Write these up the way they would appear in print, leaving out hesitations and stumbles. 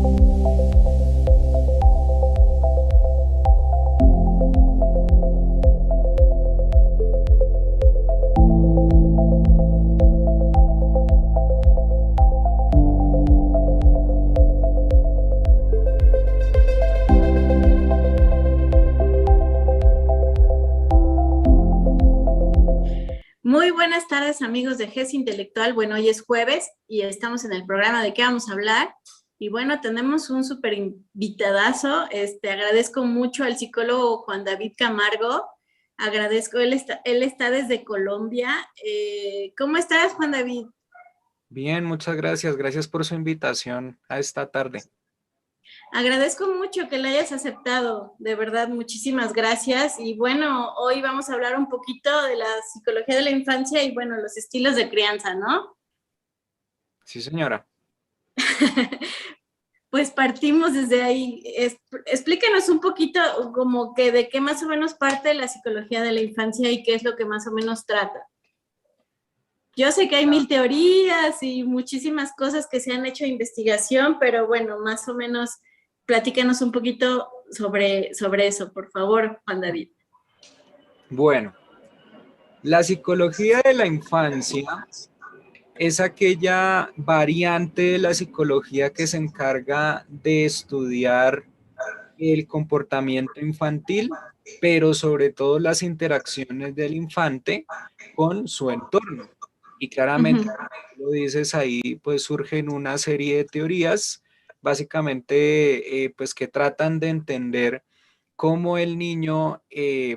Muy buenas tardes, amigos de GES Intelectual. Bueno, hoy es jueves y estamos en el programa de qué vamos a hablar. Y bueno, tenemos un súper invitadazo. Agradezco mucho al psicólogo Juan David Camargo. Agradezco, él está desde Colombia. ¿Cómo estás, Juan David? Bien, muchas gracias. Gracias por su invitación a esta tarde. Agradezco mucho que le hayas aceptado, de verdad, muchísimas gracias. Y bueno, hoy vamos a hablar un poquito de la psicología de la infancia y bueno, los estilos de crianza, ¿no? Sí, señora. Pues partimos desde ahí. Explíquenos un poquito como que de qué más o menos parte la psicología de la infancia y qué es lo que más o menos trata. Yo sé que hay mil teorías y muchísimas cosas que se han hecho de investigación, pero bueno, más o menos platícanos un poquito sobre eso, por favor, Juan David. Bueno, la psicología de la infancia es aquella variante de la psicología que se encarga de estudiar el comportamiento infantil, pero sobre todo las interacciones del infante con su entorno. Y claramente, Ujú. como lo dices ahí, pues surgen una serie de teorías, básicamente, pues que tratan de entender cómo el niño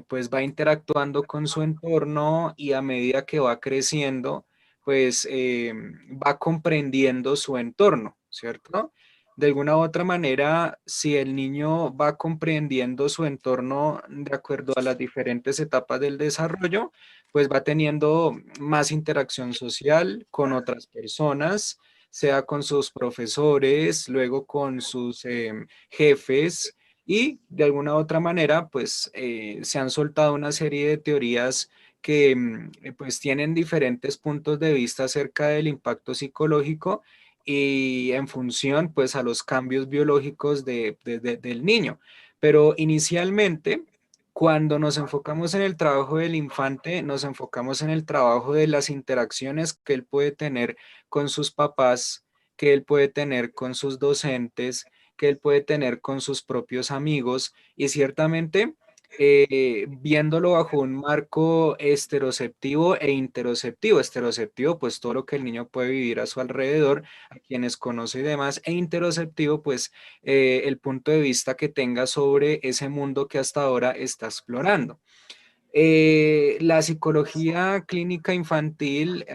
pues va interactuando con su entorno y a medida que va creciendo, pues va comprendiendo su entorno, ¿cierto? De alguna u otra manera, si el niño va comprendiendo su entorno de acuerdo a las diferentes etapas del desarrollo, pues va teniendo más interacción social con otras personas, sea con sus profesores, luego con sus jefes, y de alguna u otra manera, pues se han soltado una serie de teorías que pues tienen diferentes puntos de vista acerca del impacto psicológico y en función pues a los cambios biológicos del niño. Pero inicialmente, cuando nos enfocamos en el trabajo del infante, nos enfocamos en el trabajo de las interacciones que él puede tener con sus papás, que él puede tener con sus docentes, que él puede tener con sus propios amigos y ciertamente viéndolo bajo un marco esteroceptivo e interoceptivo. Esteroceptivo, pues todo lo que el niño puede vivir a su alrededor, a quienes conoce y demás, e interoceptivo, pues el punto de vista que tenga sobre ese mundo que hasta ahora está explorando. La psicología clínica infantil,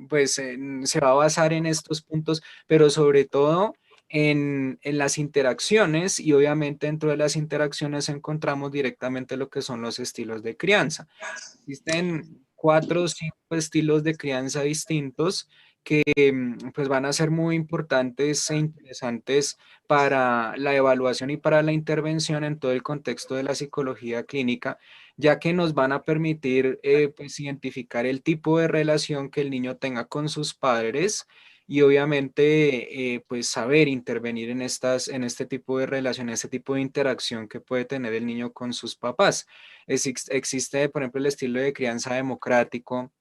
pues se va a basar en estos puntos, pero sobre todo en las interacciones y obviamente dentro de las interacciones encontramos directamente lo que son los estilos de crianza. Existen 4 o 5 estilos de crianza distintos que pues van a ser muy importantes e interesantes para la evaluación y para la intervención en todo el contexto de la psicología clínica, ya que nos van a permitir pues identificar el tipo de relación que el niño tenga con sus padres y obviamente pues saber intervenir en este tipo de relación, este tipo de interacción que puede tener el niño con sus papás. Existe, por ejemplo, el estilo de crianza democrático,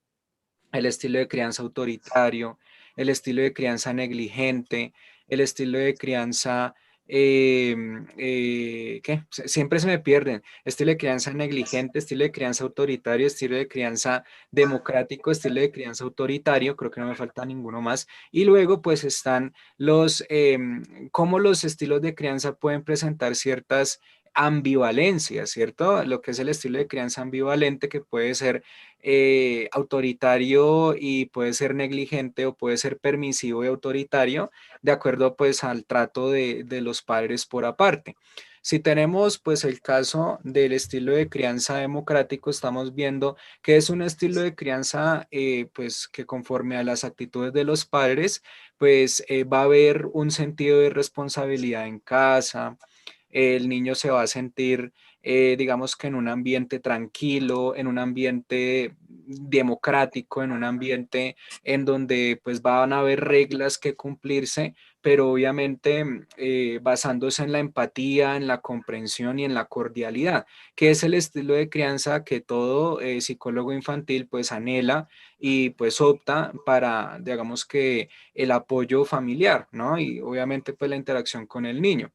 el estilo de crianza autoritario, el estilo de crianza negligente, el estilo de crianza, ¿qué? Siempre se me pierden. Estilo de crianza negligente, estilo de crianza autoritario, estilo de crianza democrático, estilo de crianza autoritario, creo que no me falta ninguno más. Y luego pues están cómo los estilos de crianza pueden presentar ciertas ambivalencias, ¿cierto? Lo que es el estilo de crianza ambivalente, que puede ser autoritario y puede ser negligente o puede ser permisivo y autoritario, de acuerdo pues al trato de los padres por aparte. Si tenemos pues el caso del estilo de crianza democrático, estamos viendo que es un estilo de crianza pues que conforme a las actitudes de los padres, pues va a haber un sentido de responsabilidad en casa, el niño se va a sentir digamos que en un ambiente tranquilo, en un ambiente democrático, en un ambiente en donde pues van a haber reglas que cumplirse, pero obviamente basándose en la empatía, en la comprensión y en la cordialidad, que es el estilo de crianza que todo psicólogo infantil pues anhela y pues opta para, digamos que el apoyo familiar, ¿no? Y obviamente pues la interacción con el niño.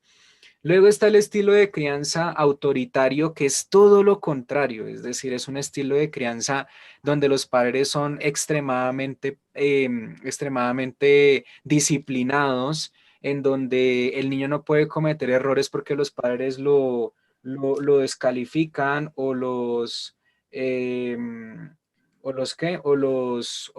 Luego está el estilo de crianza autoritario, que es todo lo contrario, es decir, es un estilo de crianza donde los padres son extremadamente disciplinados, en donde el niño no puede cometer errores porque los padres lo descalifican em, o los ¿qué? O los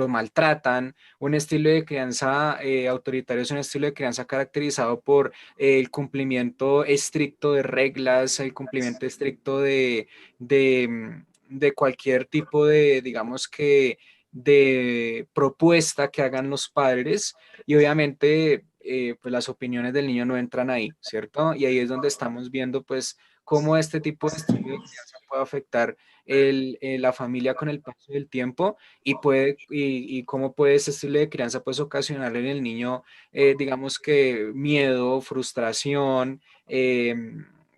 maltratan. Un estilo de crianza autoritario es un estilo de crianza caracterizado por el cumplimiento estricto de reglas, el cumplimiento estricto de cualquier tipo de, digamos que, de propuesta que hagan los padres y obviamente pues las opiniones del niño no entran ahí, ¿cierto? Y ahí es donde estamos viendo pues cómo este tipo de estilo de crianza puede afectar la familia con el paso del tiempo y cómo puede ese estilo de crianza pues ocasionar en el niño digamos que miedo, frustración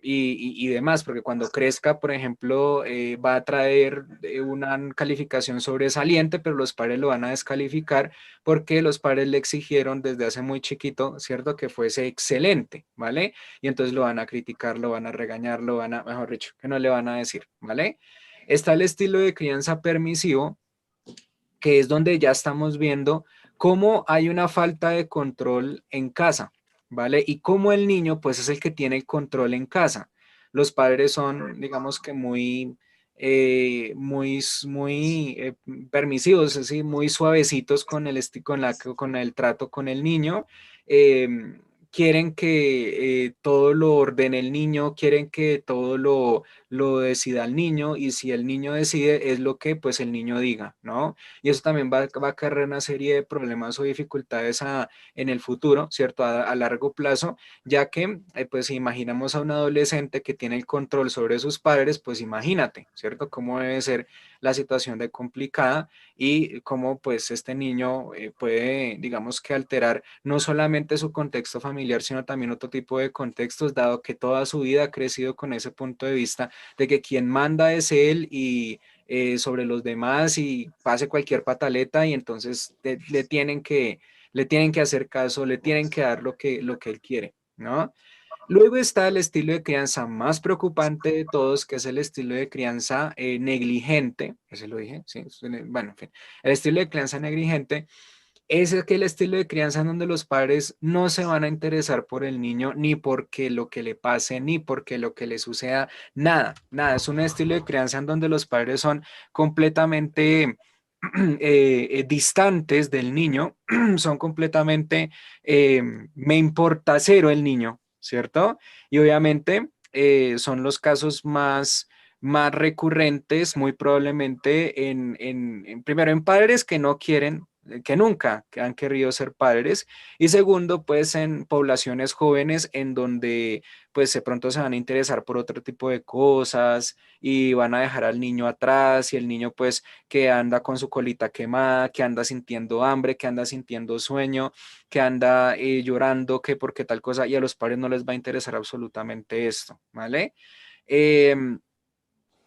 y demás, porque cuando crezca, por ejemplo, va a traer una calificación sobresaliente, pero los padres lo van a descalificar porque los padres le exigieron desde hace muy chiquito, ¿cierto?, que fuese excelente, ¿vale? Y entonces lo van a criticar, lo van a regañar, lo van a, mejor dicho, que no le van a decir, ¿vale? Está el estilo de crianza permisivo, que es donde ya estamos viendo cómo hay una falta de control en casa, ¿vale? Y cómo el niño, pues, es el que tiene el control en casa. Los padres son, digamos que muy permisivos, así, muy suavecitos con el trato con el niño. Eh, quieren que todo lo ordene el niño, quieren que todo lo decida el niño y si el niño decide es lo que pues el niño diga, ¿no? Y eso también va a acarrear una serie de problemas o dificultades en el futuro, ¿cierto? A largo plazo, ya que, pues, si imaginamos a un adolescente que tiene el control sobre sus padres, pues imagínate, ¿cierto? Cómo debe ser la situación de complicada y cómo, pues, este niño puede, digamos que alterar no solamente su contexto familiar, sino también otro tipo de contextos, dado que toda su vida ha crecido con ese punto de vista de que quien manda es él y sobre los demás y pase cualquier pataleta y entonces le tienen que hacer caso, le tienen que dar lo que él quiere, ¿no? Luego está el estilo de crianza más preocupante de todos, que es el estilo de crianza negligente. ¿Ese lo dije? Sí, bueno, en fin. El estilo de crianza negligente es aquel estilo de crianza en donde los padres no se van a interesar por el niño, ni porque lo que le pase, ni porque lo que le suceda, nada, nada. Es un estilo de crianza en donde los padres son completamente distantes del niño, son completamente, me importa cero el niño, ¿cierto? Y obviamente son los casos más recurrentes, muy probablemente primero en padres que no quieren que nunca que han querido ser padres y segundo, pues en poblaciones jóvenes en donde pues de pronto se van a interesar por otro tipo de cosas y van a dejar al niño atrás y el niño pues que anda con su colita quemada, que anda sintiendo hambre, que anda sintiendo sueño, que anda llorando, que porque tal cosa y a los padres no les va a interesar absolutamente esto, ¿vale? Em,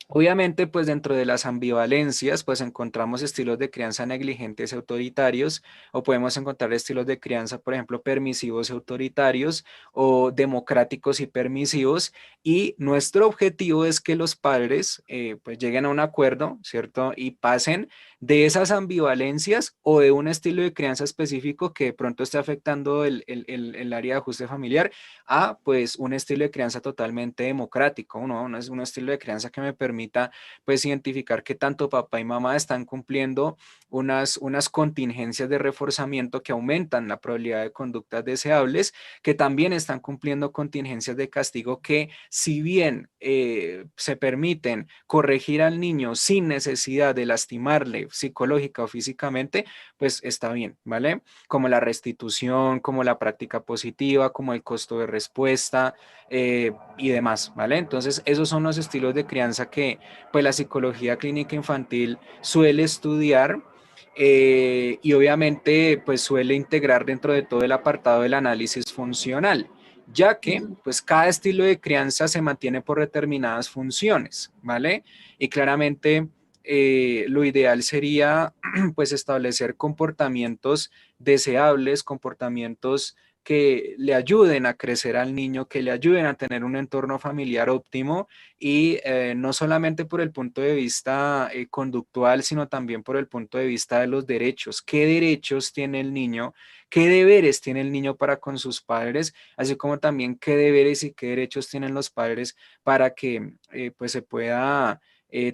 Obviamente, pues dentro de las ambivalencias, pues encontramos estilos de crianza negligentes y autoritarios, o podemos encontrar estilos de crianza, por ejemplo, permisivos y autoritarios, o democráticos y permisivos, y nuestro objetivo es que los padres, pues lleguen a un acuerdo, ¿cierto? Y pasen de esas ambivalencias o de un estilo de crianza específico que de pronto esté afectando el área de ajuste familiar a, pues, un estilo de crianza totalmente democrático, ¿no? Es un estilo de crianza que me permite permita pues identificar que tanto papá y mamá están cumpliendo unas contingencias de reforzamiento que aumentan la probabilidad de conductas deseables, que también están cumpliendo contingencias de castigo que, si bien se permiten corregir al niño sin necesidad de lastimarle psicológica o físicamente, pues está bien, ¿vale? Como la restitución, como la práctica positiva, como el costo de respuesta y demás, ¿vale? Entonces, esos son los estilos de crianza que pues la psicología clínica infantil suele estudiar, y obviamente pues suele integrar dentro de todo el apartado del análisis funcional, ya que pues cada estilo de crianza se mantiene por determinadas funciones, ¿vale? Y claramente lo ideal sería pues establecer comportamientos deseables, comportamientos que le ayuden a crecer al niño, que le ayuden a tener un entorno familiar óptimo y no solamente por el punto de vista conductual, sino también por el punto de vista de los derechos. ¿Qué derechos tiene el niño? ¿Qué deberes tiene el niño para con sus padres? Así como también qué deberes y qué derechos tienen los padres para que pues se pueda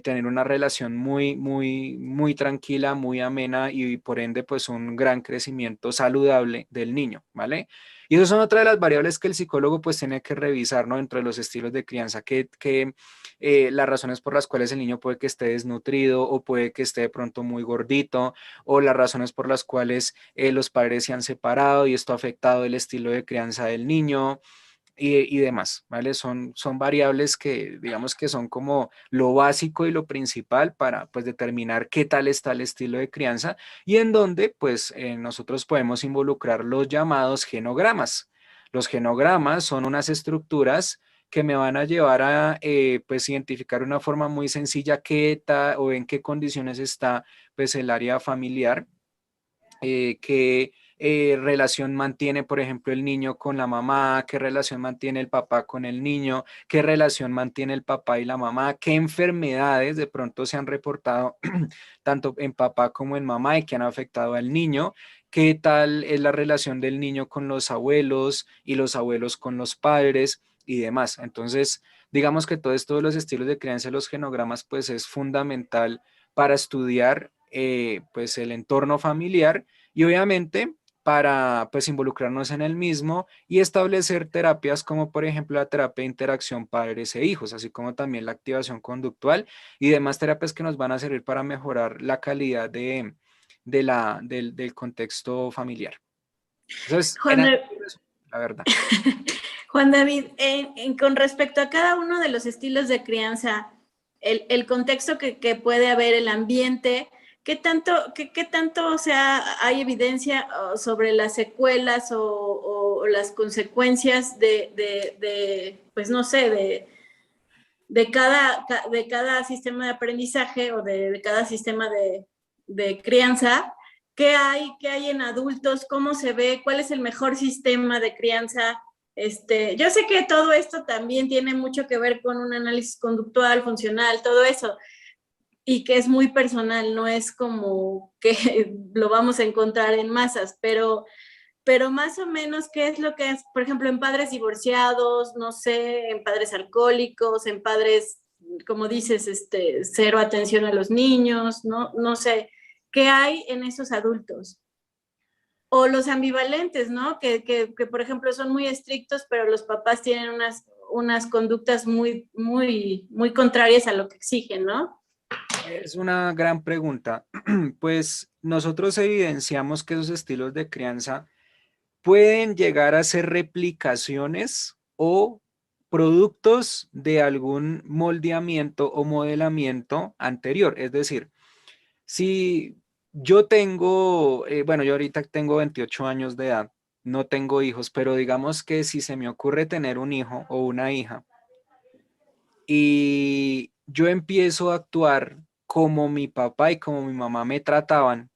tener una relación muy tranquila, muy amena y por ende pues un gran crecimiento saludable del niño, ¿vale? Y eso son otra de las variables que el psicólogo pues tiene que revisar, ¿no? Dentro de los estilos de crianza, que las razones por las cuales el niño puede que esté desnutrido o puede que esté de pronto muy gordito, o las razones por las cuales los padres se han separado y esto ha afectado el estilo de crianza del niño y demás, ¿vale? Son variables que digamos que son como lo básico y lo principal para pues determinar qué tal está el estilo de crianza y en donde pues nosotros podemos involucrar los llamados genogramas. Los genogramas son unas estructuras que me van a llevar a pues identificar una forma muy sencilla qué tal o en qué condiciones está pues el área familiar, qué relación mantiene, por ejemplo, el niño con la mamá, qué relación mantiene el papá con el niño, qué relación mantiene el papá y la mamá, qué enfermedades de pronto se han reportado tanto en papá como en mamá y que han afectado al niño, qué tal es la relación del niño con los abuelos y los abuelos con los padres y demás. Entonces, digamos que todo esto de los estilos de crianza de los genogramas, pues es fundamental para estudiar pues el entorno familiar y obviamente para pues involucrarnos en el mismo y establecer terapias como por ejemplo la terapia de interacción padres e hijos, así como también la activación conductual y demás terapias que nos van a servir para mejorar la calidad del contexto familiar. Entonces, Juan, la verdad. Juan David, con respecto a cada uno de los estilos de crianza, el contexto que puede haber, el ambiente, ¿qué tanto o sea, hay evidencia sobre las secuelas o las consecuencias pues no sé, de cada sistema de aprendizaje o de cada sistema de crianza? Qué hay en adultos? ¿Cómo se ve? ¿Cuál es el mejor sistema de crianza? Yo sé que todo esto también tiene mucho que ver con un análisis conductual, funcional, todo eso, y que es muy personal, no es como que lo vamos a encontrar en masas, pero más o menos, ¿qué es lo que es, por ejemplo, en padres divorciados, no sé, en padres alcohólicos, en padres, como dices, cero atención a los niños, no sé, ¿qué hay en esos adultos? O los ambivalentes, ¿no? Que, por ejemplo, son muy estrictos, pero los papás tienen unas conductas muy contrarias a lo que exigen, ¿no? Es una gran pregunta. Pues nosotros evidenciamos que esos estilos de crianza pueden llegar a ser replicaciones o productos de algún moldeamiento o modelamiento anterior. Es decir, si yo tengo, bueno, yo ahorita tengo 28 años de edad, no tengo hijos, pero digamos que si se me ocurre tener un hijo o una hija y yo empiezo a actuar como mi papá y como mi mamá me trataban,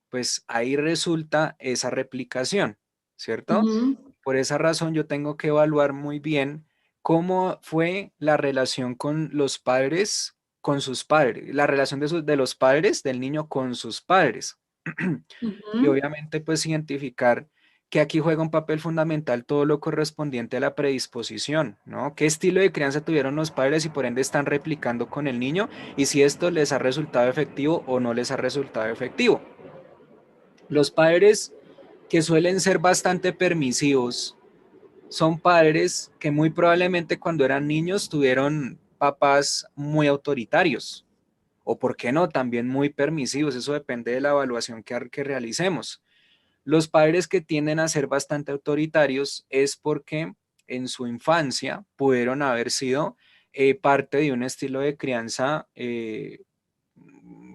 pues ahí resulta esa replicación, ¿cierto? Ujú, Por esa razón yo tengo que evaluar muy bien cómo fue la relación con los padres, con sus padres, la relación de los padres del niño con sus padres. Y ujú. obviamente pues identificar que aquí juega un papel fundamental todo lo correspondiente a la predisposición, ¿no? ¿Qué estilo de crianza tuvieron los padres y por ende están replicando con el niño? Y si esto les ha resultado efectivo o no les ha resultado efectivo. Los padres que suelen ser bastante permisivos son padres que muy probablemente cuando eran niños tuvieron papás muy autoritarios o, por qué no, también muy permisivos. Eso depende de la evaluación que realicemos. Los padres que tienden a ser bastante autoritarios es porque en su infancia pudieron haber sido parte de un estilo de crianza,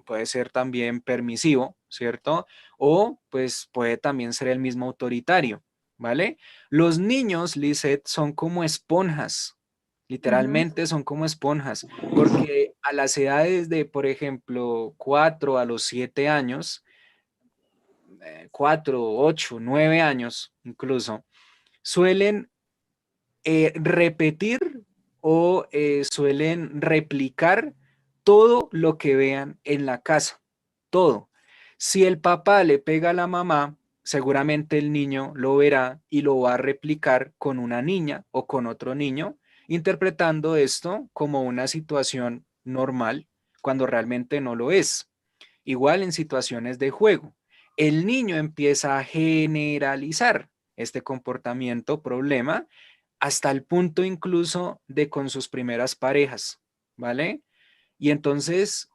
puede ser también permisivo, ¿cierto? O pues puede también ser el mismo autoritario, ¿vale? Los niños, Lisette, son como esponjas, Ujú. literalmente son como esponjas, porque a las edades de, por ejemplo, 4 a los 7 años, 4, 8, 9 años incluso, suelen repetir o suelen replicar todo lo que vean en la casa, todo. Si el papá le pega a la mamá, seguramente el niño lo verá y lo va a replicar con una niña o con otro niño, interpretando esto como una situación normal cuando realmente no lo es. Igual en situaciones de juego, el niño empieza a generalizar este comportamiento, problema, hasta el punto incluso de con sus primeras parejas, ¿vale? Y entonces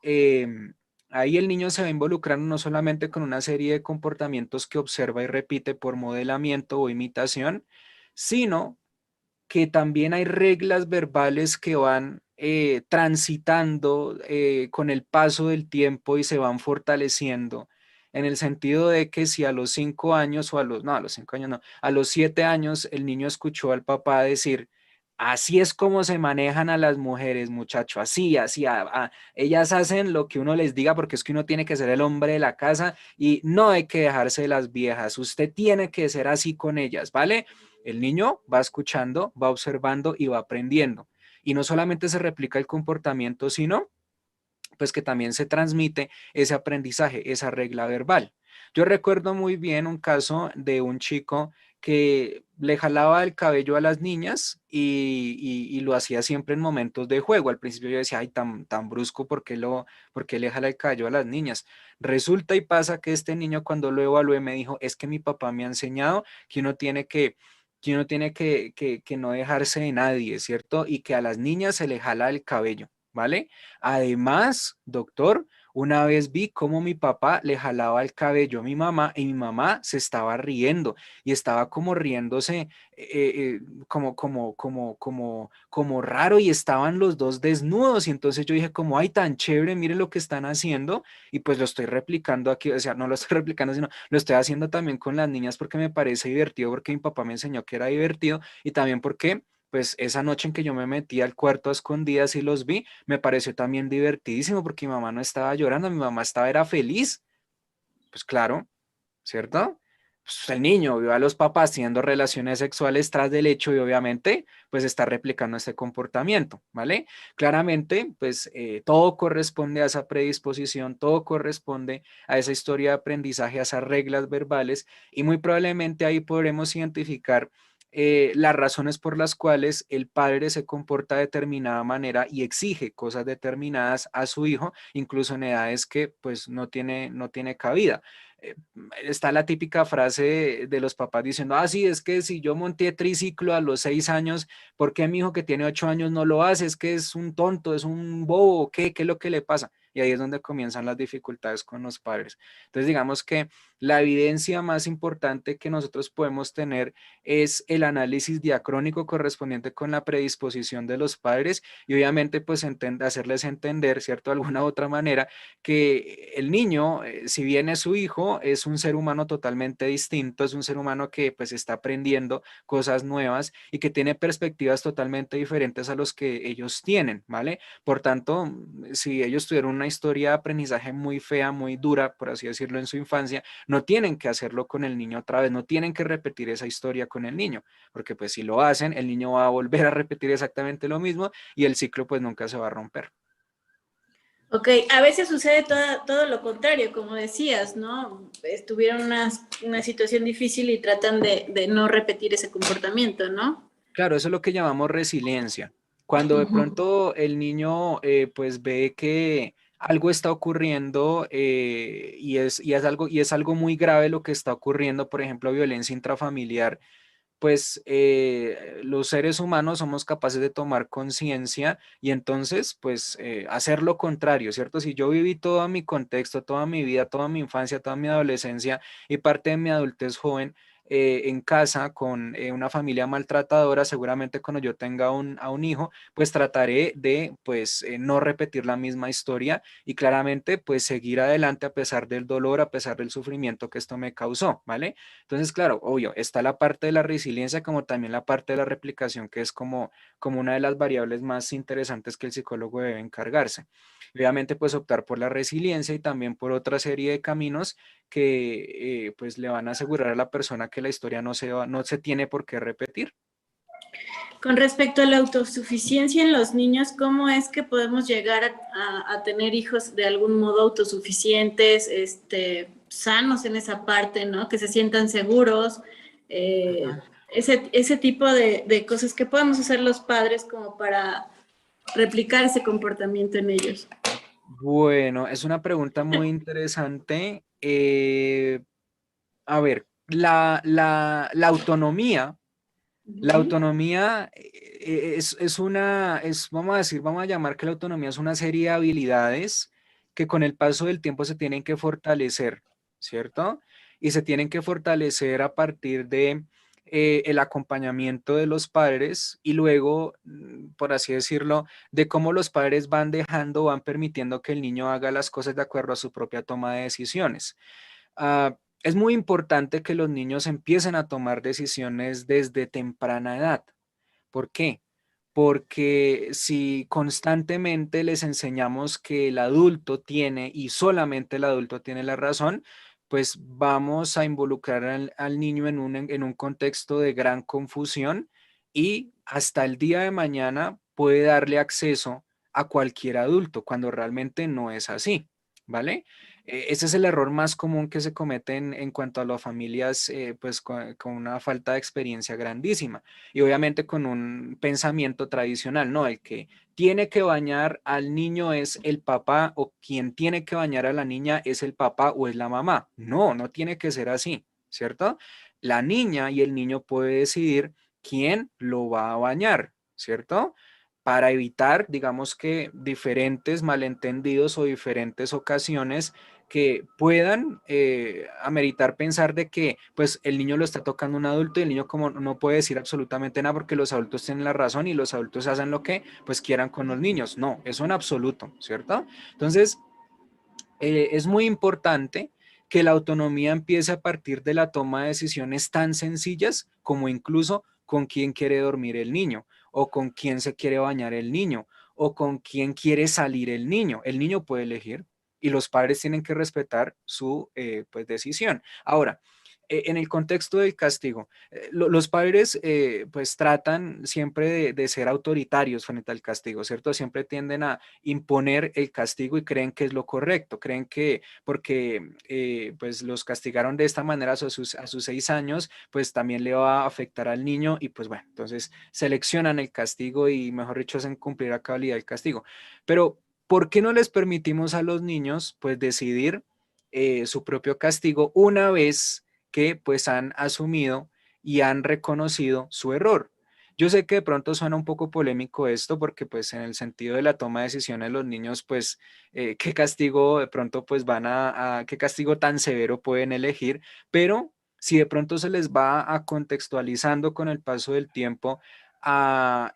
ahí el niño se va involucrando no solamente con una serie de comportamientos que observa y repite por modelamiento o imitación, sino que también hay reglas verbales que van transitando con el paso del tiempo y se van fortaleciendo, en el sentido de que si a los 5 años o no, a los 5 años no, a los 7 años el niño escuchó al papá decir, así es como se manejan a las mujeres, muchacho, así, así, ellas hacen lo que uno les diga porque es que uno tiene que ser el hombre de la casa y no hay que dejarse de las viejas, usted tiene que ser así con ellas, ¿vale? El niño va escuchando, va observando y va aprendiendo. Y no solamente se replica el comportamiento, sino pues que también se transmite ese aprendizaje, esa regla verbal. Yo recuerdo muy bien un caso de un chico que le jalaba el cabello a las niñas y lo hacía siempre en momentos de juego. Al principio yo decía, ay, tan brusco, ¿por qué le jala el cabello a las niñas? Resulta y pasa que este niño cuando lo evalué me dijo, es que mi papá me ha enseñado que no dejarse de nadie, ¿cierto? Y que a las niñas se le jala el cabello, ¿vale? Además, doctor, una vez vi cómo mi papá le jalaba el cabello a mi mamá y mi mamá se estaba riendo y estaba como riéndose como raro y estaban los dos desnudos y entonces yo dije como, ay, tan chévere, mire lo que están haciendo y pues lo estoy replicando aquí, o sea, no lo estoy replicando, sino lo estoy haciendo también con las niñas porque me parece divertido, porque mi papá me enseñó que era divertido y también porque pues esa noche en que yo me metí al cuarto a escondidas y los vi, me pareció también divertidísimo porque mi mamá no estaba llorando, mi mamá era feliz. Pues claro, ¿cierto? Pues el niño vio a los papás teniendo relaciones sexuales tras del hecho y obviamente pues está replicando este comportamiento, ¿vale? Claramente pues todo corresponde a esa predisposición, todo corresponde a esa historia de aprendizaje, a esas reglas verbales y muy probablemente ahí podremos identificar las razones por las cuales el padre se comporta de determinada manera y exige cosas determinadas a su hijo, incluso en edades que pues no tiene cabida. eh, Está la típica frase de los papás diciendo, ah, sí, es que si yo monté triciclo a los 6 años, ¿por qué mi hijo que tiene 8 años no lo hace? Es que es un tonto, es un bobo, ¿qué es lo que le pasa? Y ahí es donde comienzan las dificultades con los padres. Entonces, digamos que la evidencia más importante que nosotros podemos tener es el análisis diacrónico correspondiente con la predisposición de los padres y obviamente pues hacerles entender, ¿cierto? De alguna u otra manera que el niño, si bien es su hijo, es un ser humano totalmente distinto, es un ser humano que pues está aprendiendo cosas nuevas y que tiene perspectivas totalmente diferentes a los que ellos tienen, ¿vale? Por tanto, si ellos tuvieron una historia de aprendizaje muy fea, muy dura, por así decirlo, en su infancia, no tienen que hacerlo con el niño otra vez, no tienen que repetir esa historia con el niño, porque pues si lo hacen, el niño va a volver a repetir exactamente lo mismo y el ciclo pues nunca se va a romper. Ok, a veces sucede todo lo contrario, como decías, ¿no? Estuvieron una situación difícil y tratan de no repetir ese comportamiento, ¿no? Claro, eso es lo que llamamos resiliencia. Cuando de Ujú. pronto el niño pues ve que algo está ocurriendo y es algo muy grave lo que está ocurriendo, por ejemplo, violencia intrafamiliar, pues los seres humanos somos capaces de tomar conciencia y entonces pues hacer lo contrario, ¿cierto? Si yo viví todo mi contexto, toda mi vida, toda mi infancia, toda mi adolescencia y parte de mi adultez joven en casa con una familia maltratadora, seguramente cuando yo tenga a un hijo, pues trataré de pues no repetir la misma historia y claramente pues seguir adelante a pesar del dolor, a pesar del sufrimiento que esto me causó, ¿vale? Entonces, claro, obvio, está la parte de la resiliencia como también la parte de la replicación, que es como una de las variables más interesantes que el psicólogo debe encargarse. Obviamente, pues optar por la resiliencia y también por otra serie de caminos que pues le van a asegurar a la persona que la historia no se tiene por qué repetir. Con respecto a la autosuficiencia en los niños, ¿cómo es que podemos llegar a tener hijos de algún modo autosuficientes, sanos en esa parte, ¿no? Que se sientan seguros, eh, ese tipo de cosas que podemos hacer los padres como para replicar ese comportamiento en ellos. Bueno, es una pregunta muy interesante. A ver, la autonomía. La Ujú. autonomía es una, vamos a decir, vamos a llamar que la autonomía es una serie de habilidades que con el paso del tiempo se tienen que fortalecer, ¿cierto? Y se tienen que fortalecer a partir de el acompañamiento de los padres y luego, por así decirlo, de cómo los padres van dejando, van permitiendo que el niño haga las cosas de acuerdo a su propia toma de decisiones. Es muy importante que los niños empiecen a tomar decisiones desde temprana edad. ¿Por qué? Porque si constantemente les enseñamos que el adulto tiene y solamente el adulto tiene la razón, pues vamos a involucrar al niño en un contexto de gran confusión y hasta el día de mañana puede darle acceso a cualquier adulto cuando realmente no es así, ¿vale? Ese es el error más común que se comete en cuanto a las familias, pues con una falta de experiencia grandísima y obviamente con un pensamiento tradicional, ¿no? El que tiene que bañar al niño es el papá o quien tiene que bañar a la niña es el papá o es la mamá. No, no tiene que ser así, ¿cierto? La niña y el niño puede decidir quién lo va a bañar, ¿cierto? Para evitar, digamos que diferentes malentendidos o diferentes ocasiones que puedan ameritar pensar de que pues el niño lo está tocando un adulto y el niño como no puede decir absolutamente nada porque los adultos tienen la razón y los adultos hacen lo que pues quieran con los niños. No, eso en absoluto, ¿cierto? Entonces, es muy importante que la autonomía empiece a partir de la toma de decisiones tan sencillas como incluso con quién quiere dormir el niño o con quién se quiere bañar el niño o con quién quiere salir el niño. El niño puede elegir y los padres tienen que respetar su pues, decisión. Ahora, en el contexto del castigo, los padres pues tratan siempre de ser autoritarios frente al castigo, ¿cierto? Siempre tienden a imponer el castigo y creen que es lo correcto, creen que porque pues los castigaron de esta manera a sus 6 años, pues también le va a afectar al niño y pues bueno, entonces seleccionan el castigo y mejor dicho hacen cumplir a cabalidad el castigo. Pero, ¿por qué no les permitimos a los niños pues decidir su propio castigo una vez que pues han asumido y han reconocido su error? Yo sé que de pronto suena un poco polémico esto porque pues en el sentido de la toma de decisiones los niños pues qué castigo de pronto pues qué castigo tan severo pueden elegir, pero si de pronto se les va a contextualizando con el paso del tiempo a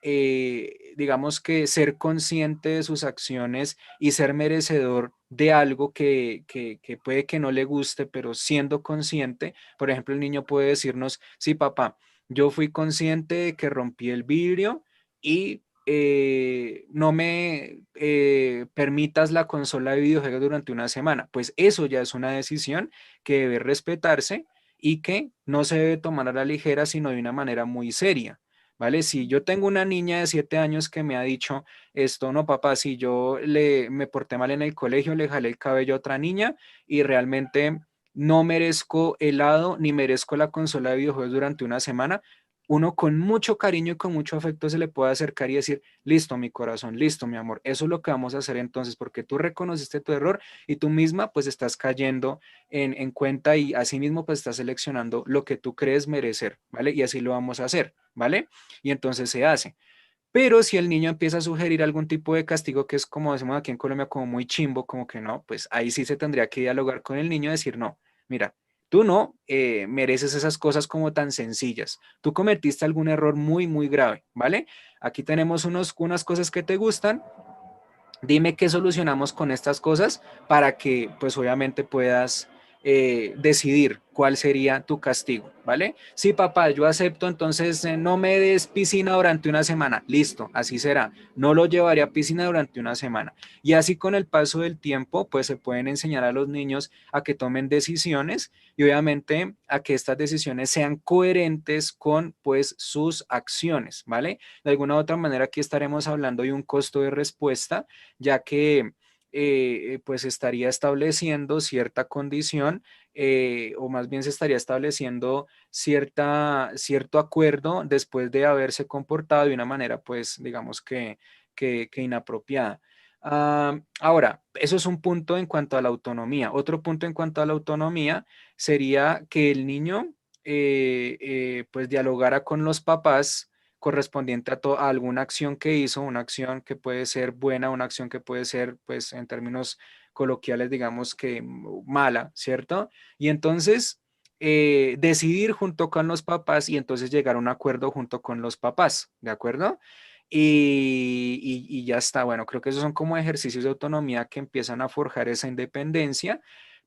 digamos que ser consciente de sus acciones y ser merecedor de algo que puede que no le guste, pero siendo consciente, por ejemplo, el niño puede decirnos, sí, papá, yo fui consciente de que rompí el vidrio y no me permitas la consola de videojuegos durante una semana. Pues eso ya es una decisión que debe respetarse y que no se debe tomar a la ligera, sino de una manera muy seria. ¿vale? Si yo tengo una niña de 7 años que me ha dicho esto, no, papá, si yo me porté mal en el colegio, le jalé el cabello a otra niña y realmente no merezco helado ni merezco la consola de videojuegos durante una semana, uno con mucho cariño y con mucho afecto se le puede acercar y decir, listo, mi corazón, listo, mi amor, eso es lo que vamos a hacer entonces, porque tú reconociste tu error y tú misma pues estás cayendo en cuenta y asimismo pues estás seleccionando lo que tú crees merecer, ¿vale? Y así lo vamos a hacer, ¿vale? Y entonces se hace. Pero si el niño empieza a sugerir algún tipo de castigo que es como decimos aquí en Colombia, como muy chimbo, como que no, pues ahí sí se tendría que dialogar con el niño y decir, no, mira, tú no mereces esas cosas como tan sencillas. Tú cometiste algún error muy, muy grave, ¿vale? Aquí tenemos unas cosas que te gustan. Dime qué solucionamos con estas cosas para que pues obviamente puedas decidir cuál sería tu castigo, ¿vale? Sí, papá, yo acepto, entonces no me des piscina durante una semana. Listo, así será. No lo llevaré a piscina durante una semana. Y así con el paso del tiempo, pues se pueden enseñar a los niños a que tomen decisiones y obviamente a que estas decisiones sean coherentes con pues sus acciones, ¿vale? De alguna u otra manera aquí estaremos hablando de un costo de respuesta ya que pues estaría estableciendo cierta condición o más bien se estaría estableciendo cierto acuerdo después de haberse comportado de una manera, pues digamos que inapropiada. Ahora, eso es un punto en cuanto a la autonomía. Otro punto en cuanto a la autonomía sería que el niño pues dialogara con los papás correspondiente a alguna acción que hizo, una acción que puede ser buena, una acción que puede ser, pues, en términos coloquiales, digamos que mala, ¿cierto? Y entonces decidir junto con los papás y entonces llegar a un acuerdo junto con los papás, ¿de acuerdo? Y ya está, bueno, creo que esos son como ejercicios de autonomía que empiezan a forjar esa independencia,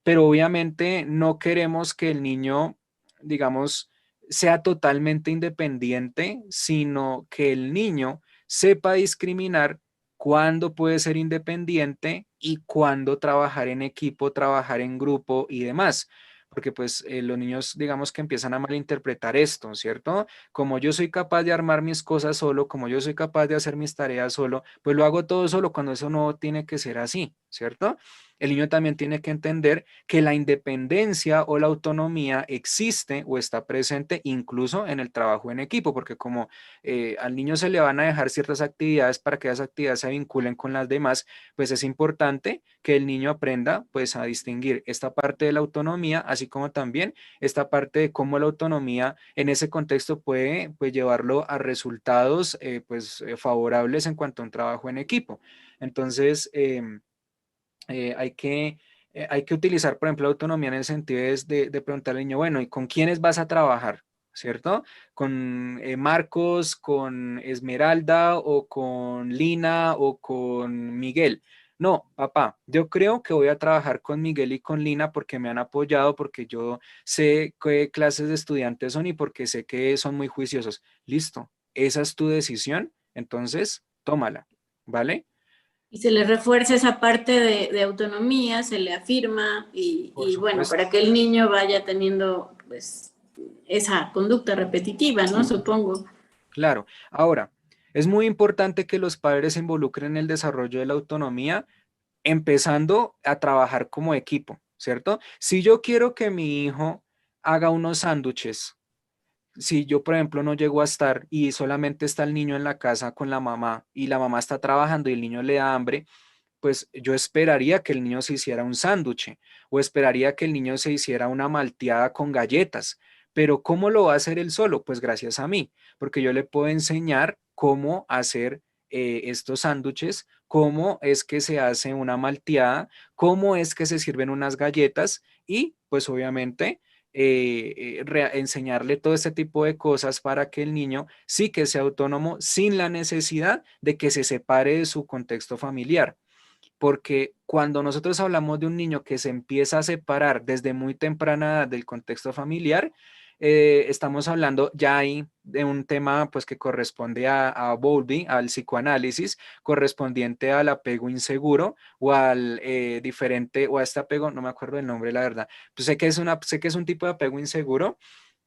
pero obviamente no queremos que el niño, digamos, sea totalmente independiente, sino que el niño sepa discriminar cuándo puede ser independiente y cuándo trabajar en equipo, trabajar en grupo y demás. Porque pues los niños, digamos que empiezan a malinterpretar esto, ¿cierto? Como yo soy capaz de armar mis cosas solo, como yo soy capaz de hacer mis tareas solo, pues lo hago todo solo cuando eso no tiene que ser así, ¿cierto? El niño también tiene que entender que la independencia o la autonomía existe o está presente incluso en el trabajo en equipo, porque como al niño se le van a dejar ciertas actividades para que esas actividades se vinculen con las demás, pues es importante que el niño aprenda pues a distinguir esta parte de la autonomía, así como también esta parte de cómo la autonomía en ese contexto puede pues llevarlo a resultados favorables en cuanto a un trabajo en equipo. Entonces, hay que utilizar, por ejemplo, la autonomía en el sentido de preguntarle al niño, bueno, ¿y con quiénes vas a trabajar? ¿Cierto? ¿Con Marcos, con Esmeralda o con Lina o con Miguel? No, papá, yo creo que voy a trabajar con Miguel y con Lina porque me han apoyado, porque yo sé qué clases de estudiantes son y porque sé que son muy juiciosos. Listo, esa es tu decisión, entonces tómala, ¿vale? Y se le refuerza esa parte de autonomía, se le afirma Por y bueno, supuesto. para que el niño vaya teniendo pues esa conducta repetitiva, ¿no? Supongo. Claro. Ahora, es muy importante que los padres se involucren en el desarrollo de la autonomía, empezando a trabajar como equipo, ¿cierto? Si yo quiero que mi hijo haga unos sándwiches, si yo, por ejemplo, no llego a estar y solamente está el niño en la casa con la mamá y la mamá está trabajando y el niño le da hambre, pues yo esperaría que el niño se hiciera un sándwich o esperaría que el niño se hiciera una malteada con galletas. Pero ¿cómo lo va a hacer él solo? Pues gracias a mí, porque yo le puedo enseñar cómo hacer estos sándwiches, cómo es que se hace una malteada, cómo es que se sirven unas galletas y pues obviamente enseñarle todo este tipo de cosas para que el niño sí que sea autónomo sin la necesidad de que se separe de su contexto familiar porque cuando nosotros hablamos de un niño que se empieza a separar desde muy temprana edad del contexto familiar, estamos hablando ya ahí de un tema pues que corresponde a Bowlby, al psicoanálisis, correspondiente al apego inseguro o al diferente, o a este apego, no me acuerdo el nombre, la verdad. Pues sé que es un tipo de apego inseguro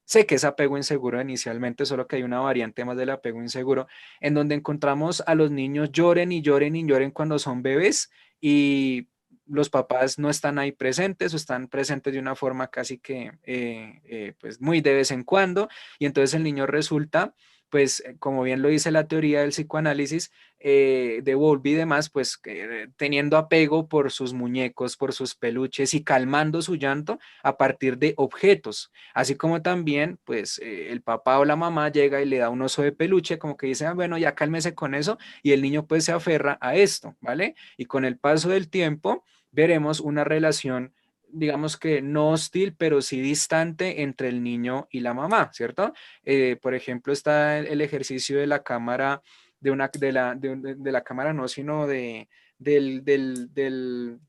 Sé que es apego inseguro inicialmente, solo que hay una variante más del apego inseguro, en donde encontramos a los niños lloren y lloren y lloren cuando son bebés y los papás no están ahí presentes o están presentes de una forma casi que pues muy de vez en cuando, y entonces el niño resulta, pues como bien lo dice la teoría del psicoanálisis, de Bowlby y demás, pues teniendo apego por sus muñecos, por sus peluches y calmando su llanto a partir de objetos. Así como también, pues, el papá o la mamá llega y le da un oso de peluche, como que dice, "Ah, bueno, ya cálmese con eso", y el niño pues se aferra a esto, ¿vale? Y con el paso del tiempo veremos una relación, digamos que no hostil, pero sí distante entre el niño y la mamá, ¿cierto? Por ejemplo, está el ejercicio de la cámara, de la cámara no, sino de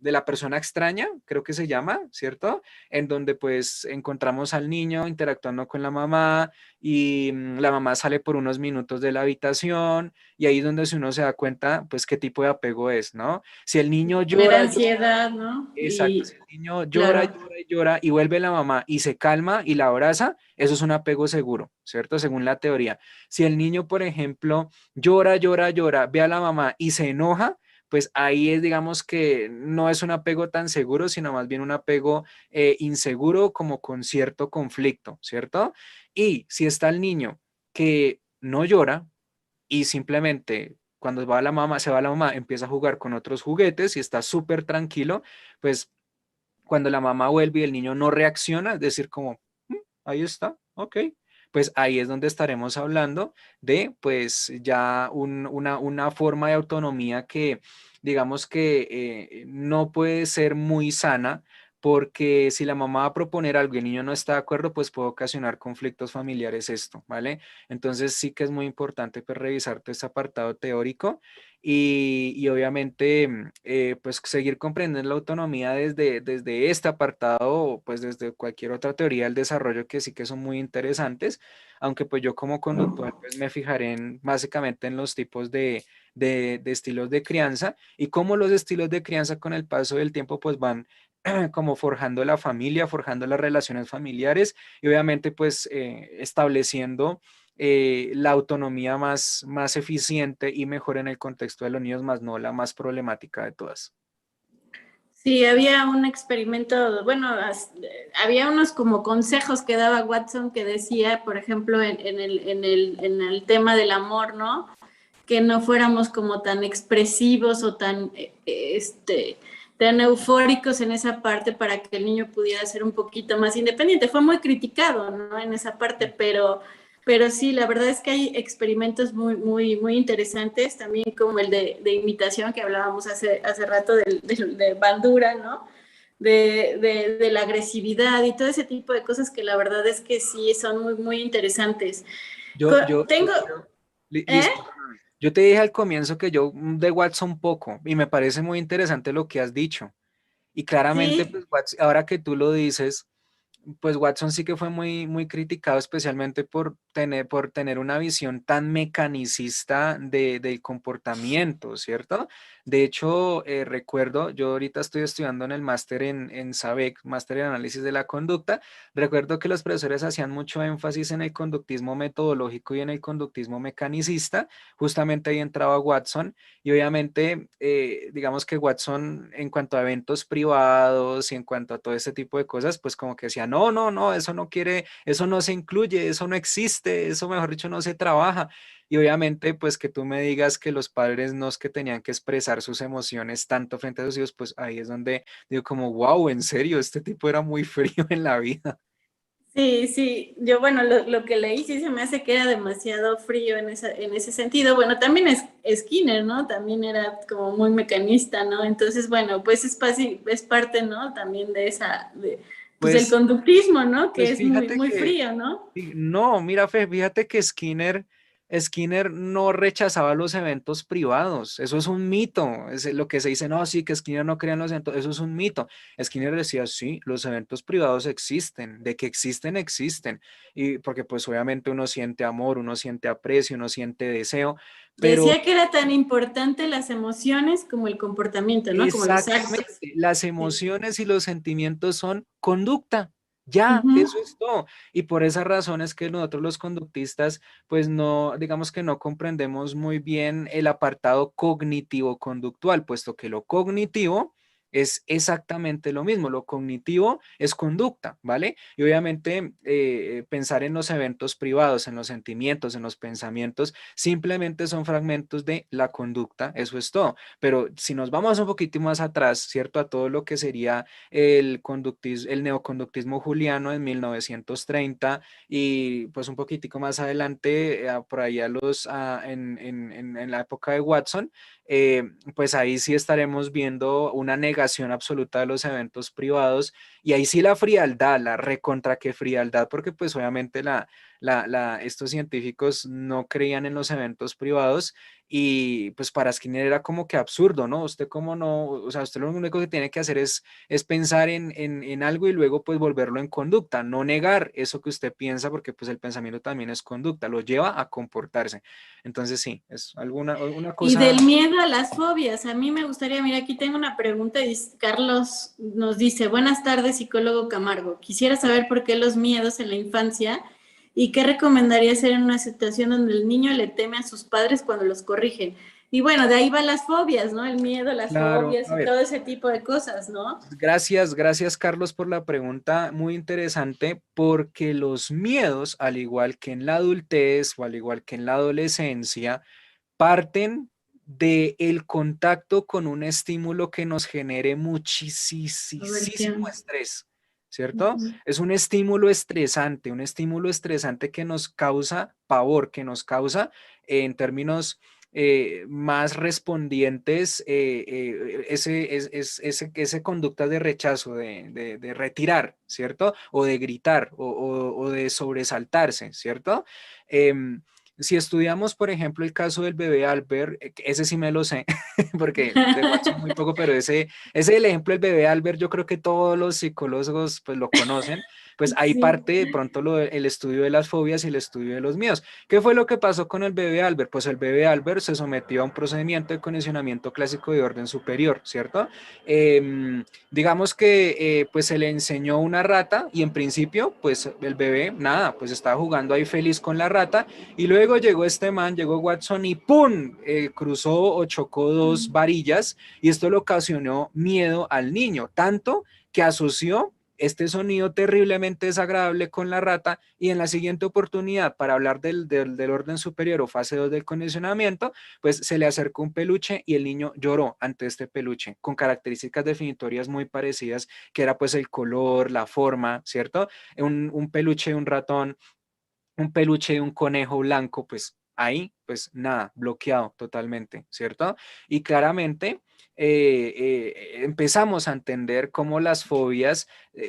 la persona extraña, creo que se llama, ¿cierto? En donde pues encontramos al niño interactuando con la mamá y la mamá sale por unos minutos de la habitación y ahí es donde si uno se da cuenta pues qué tipo de apego es, ¿no? Si el niño Genera llora, ansiedad, ¿no? exacto, Y si el niño llora, claro. llora y llora y vuelve la mamá y se calma y la abraza, eso es un apego seguro, ¿cierto? Según la teoría. Si el niño, por ejemplo, llora, llora, llora, ve a la mamá y se enoja, pues ahí es, digamos que no es un apego tan seguro, sino más bien un apego inseguro como con cierto conflicto, ¿cierto? Y si está el niño que no llora y simplemente cuando va la mamá, se va la mamá, empieza a jugar con otros juguetes y está súper tranquilo, pues cuando la mamá vuelve y el niño no reacciona, es decir, como, ahí está, ok, pues ahí es donde estaremos hablando de, pues ya una forma de autonomía que, digamos que no puede ser muy sana. Porque si la mamá va a proponer algo y el niño no está de acuerdo, pues puede ocasionar conflictos familiares esto, ¿vale? Entonces sí que es muy importante pues revisar todo este apartado teórico y obviamente pues seguir comprendiendo la autonomía desde este apartado o pues desde cualquier otra teoría del desarrollo que sí que son muy interesantes, aunque pues yo como conductor pues me fijaré básicamente en los tipos de estilos de crianza y cómo los estilos de crianza con el paso del tiempo pues van como forjando la familia, forjando las relaciones familiares y obviamente pues estableciendo la autonomía más eficiente y mejor en el contexto de los niños, más no la más problemática de todas. Sí, había un experimento, bueno, había unos como consejos que daba Watson que decía, por ejemplo, en el tema del amor, ¿no? Que no fuéramos como tan expresivos o tan eufóricos en esa parte para que el niño pudiera ser un poquito más independiente. Fue muy criticado, ¿no? En esa parte, pero sí, la verdad es que hay experimentos muy, muy, muy interesantes, también como el de imitación que hablábamos hace rato de Bandura, ¿no? De la agresividad y todo ese tipo de cosas que la verdad es que sí son muy, muy interesantes. Yo Tengo, quiero, ¿eh? listo. Yo te dije al comienzo que yo de Watson poco y me parece muy interesante lo que has dicho. Y claramente, Sí, pues ahora que tú lo dices, pues Watson sí que fue muy criticado, especialmente por tener una visión tan mecanicista del comportamiento, ¿cierto? De hecho, recuerdo, yo ahorita estoy estudiando en el máster en SABEC, máster en análisis de la conducta. Recuerdo que los profesores hacían mucho énfasis en el conductismo metodológico y en el conductismo mecanicista. Justamente ahí entraba Watson y obviamente, digamos que Watson en cuanto a eventos privados y en cuanto a todo ese tipo de cosas, pues como que decía, no, no, no, eso no quiere, eso no se incluye, eso no existe, eso mejor dicho no se trabaja. Y obviamente, pues que tú me digas que los padres no es que tenían que expresar sus emociones tanto frente a sus hijos, pues ahí es donde digo como, wow, en serio, este tipo era muy frío en la vida. sí, sí. Yo, bueno, lo que leí sí se me hace que era demasiado frío en ese sentido. Bueno, también es Skinner, ¿no? También era como muy mecanista, ¿no? Entonces, bueno, pues es parte, ¿no? También pues del Pues, conductismo, ¿no? Que pues es muy, fíjate muy que frío, ¿no? No, mira, fíjate que Skinner no rechazaba los eventos privados. Eso es un mito. Es lo que se dice, no, sí, que Skinner no creía en los eventos. Eso es un mito. Skinner decía, sí, los eventos privados existen. De que existen, existen. Y porque pues obviamente uno siente amor, uno siente aprecio, uno siente deseo, pero Decía que era tan importante las emociones como el comportamiento, ¿no? Como los actos. exactamente, las Sí. emociones y los sentimientos son conducta. Ya, Ujú. eso es todo. Y por esa razón es que nosotros los conductistas, pues no, digamos que no comprendemos muy bien el apartado cognitivo-conductual, puesto que lo cognitivo es exactamente lo mismo. Lo cognitivo es conducta, ¿vale? Y obviamente pensar en los eventos privados, en los sentimientos, en los pensamientos, simplemente son fragmentos de la conducta, eso es todo. Pero si nos vamos un poquito más atrás, ¿cierto? A todo lo que sería el neoconductismo juliano en 1930 y pues un poquitico más adelante, por ahí en la época de Watson, eh, pues ahí sí estaremos viendo una negación absoluta de los eventos privados y ahí sí la frialdad, la recontra que frialdad, porque pues obviamente estos científicos no creían en los eventos privados y pues para Skinner era como que absurdo, ¿no? Usted como no, o sea, usted lo único que tiene que hacer es pensar en algo y luego pues volverlo en conducta, no negar eso que usted piensa porque pues el pensamiento también es conducta, lo lleva a comportarse. Entonces sí, es una Y cosa. del miedo a las fobias, a mí me gustaría, mira, aquí tengo una pregunta, Carlos nos dice, buenas tardes, psicólogo Camargo. Quisiera saber por qué los miedos en la infancia y qué recomendaría hacer en una situación donde el niño le teme a sus padres cuando los corrigen. Y bueno, de ahí van las fobias, ¿no? El miedo, las Claro, fobias a y ver. todo ese tipo de cosas, ¿no? Gracias Carlos por la pregunta, muy interesante, porque los miedos, al igual que en la adultez o al igual que en la adolescencia, parten de el contacto con un estímulo que nos genere muchísimo Aversión. estrés, ¿cierto? Ujú. Es un estímulo estresante que nos causa pavor, que nos causa en términos más respondientes ese conducta de rechazo, de retirar, ¿cierto? O de gritar o de sobresaltarse, ¿cierto? Em, si estudiamos, por ejemplo, el caso del bebé Albert, ese sí me lo sé, porque de Watson muy poco, pero ese el ejemplo del bebé Albert, yo creo que todos los psicólogos pues lo conocen, pues ahí Sí. parte de pronto el estudio de las fobias y el estudio de los miedos. ¿Qué fue lo que pasó con el bebé Albert? Pues el bebé Albert se sometió a un procedimiento de condicionamiento clásico de orden superior, ¿cierto? Digamos que pues se le enseñó una rata y en principio pues el bebé nada, pues estaba jugando ahí feliz con la rata y luego llegó este man, llegó Watson y ¡pum! Cruzó o chocó dos varillas y esto le ocasionó miedo al niño, tanto que asoció este sonido terriblemente desagradable con la rata y en la siguiente oportunidad para hablar del orden superior o fase 2 del condicionamiento, pues se le acercó un peluche y el niño lloró ante este peluche con características definitorias muy parecidas, que era pues el color, la forma, ¿cierto? Un peluche de un ratón, un peluche de un conejo blanco, pues ahí, pues nada, bloqueado totalmente, ¿cierto? Y claramente empezamos a entender cómo las fobias,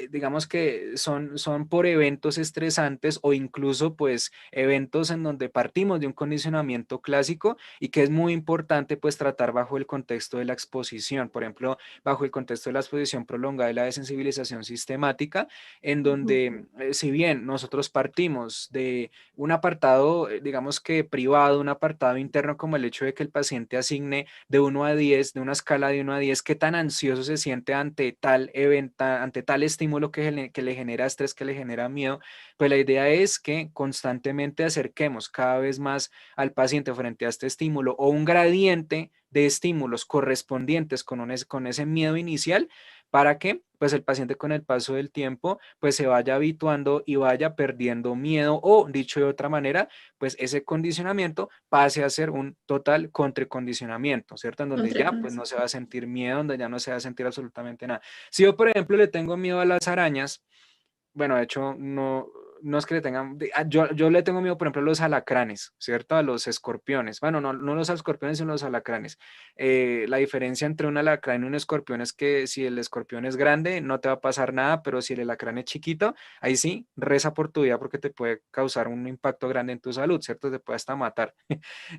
digamos que son por eventos estresantes o incluso pues eventos en donde partimos de un condicionamiento clásico y que es muy importante pues tratar bajo el contexto de la exposición, por ejemplo, bajo el contexto de la exposición prolongada y la desensibilización sistemática en donde, si bien nosotros partimos de un apartado, digamos que privado, un apartado interno, como el hecho de que el paciente asigne de 1 a 10, de una escala de 1 a 10, qué tan ansioso se siente ante tal evento, ante tal estímulo que le genera estrés, que le genera miedo, pues la idea es que constantemente acerquemos cada vez más al paciente frente a este estímulo o un gradiente de estímulos correspondientes con ese miedo inicial para que pues el paciente con el paso del tiempo pues se vaya habituando y vaya perdiendo miedo o dicho de otra manera, pues ese condicionamiento pase a ser un total contracondicionamiento, ¿cierto? En donde ya pues no se va a sentir miedo, donde ya no se va a sentir absolutamente nada. Si yo, por ejemplo, le tengo miedo a las arañas, bueno, de hecho, no es que le tengan, yo le tengo miedo, por ejemplo, a los alacranes, ¿cierto? A los escorpiones. Bueno, no los escorpiones, sino los alacranes. La diferencia entre un alacrán y un escorpión es que si el escorpión es grande, no te va a pasar nada, pero si el alacrán es chiquito, ahí sí, reza por tu vida porque te puede causar un impacto grande en tu salud, ¿cierto? Te puede hasta matar.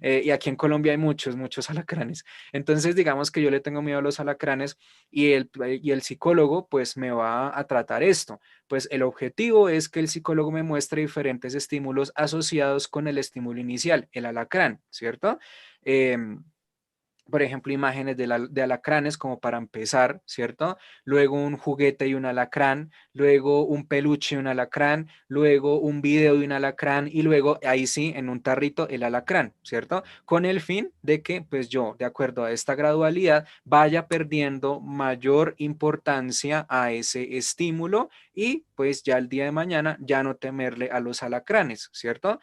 Y aquí en Colombia hay muchos alacranes. Entonces, digamos que yo le tengo miedo a los alacranes y el psicólogo, pues, me va a tratar esto. Pues el objetivo es que el psicólogo me muestre diferentes estímulos asociados con el estímulo inicial, el alacrán, ¿cierto? Em, por ejemplo, imágenes de alacranes como para empezar, ¿cierto? Luego un juguete y un alacrán, luego un peluche y un alacrán, luego un video de un alacrán y luego ahí sí, en un tarrito, el alacrán, ¿cierto? Con el fin de que pues yo, de acuerdo a esta gradualidad, vaya perdiendo mayor importancia a ese estímulo y pues ya el día de mañana ya no temerle a los alacranes, ¿cierto?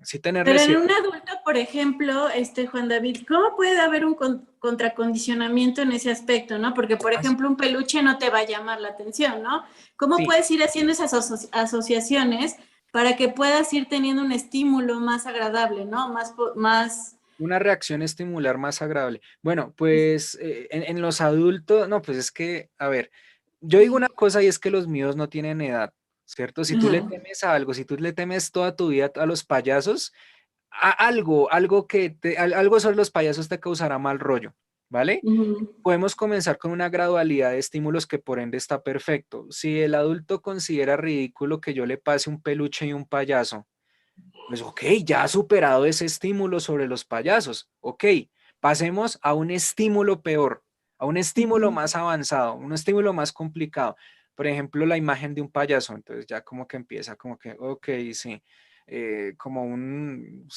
Sí tenerle Pero en un cierto. adulto, por ejemplo, Juan David, ¿cómo puede haber un contracondicionamiento en ese aspecto, no? Porque, por ejemplo, un peluche no te va a llamar la atención, ¿no? ¿Cómo Sí, puedes ir haciendo esas asociaciones para que puedas ir teniendo un estímulo más agradable, ¿no? Más... una reacción estimular más agradable. Bueno, pues en los adultos, no, pues es que, a ver, yo digo una cosa y es que los míos no tienen edad, ¿cierto? Si tú le Ajá. temes a algo, si tú le temes toda tu vida a los payasos, algo sobre los payasos te causará mal rollo, ¿vale? Ujú. Podemos comenzar con una gradualidad de estímulos que por ende está perfecto. Si el adulto considera ridículo que yo le pase un peluche y un payaso, pues ok, ya ha superado ese estímulo sobre los payasos. Ok, pasemos a un estímulo peor, a un estímulo Ujú. más avanzado, un estímulo más complicado. Por ejemplo, la imagen de un payaso. Entonces ya como que empieza como que, ok, sí, como un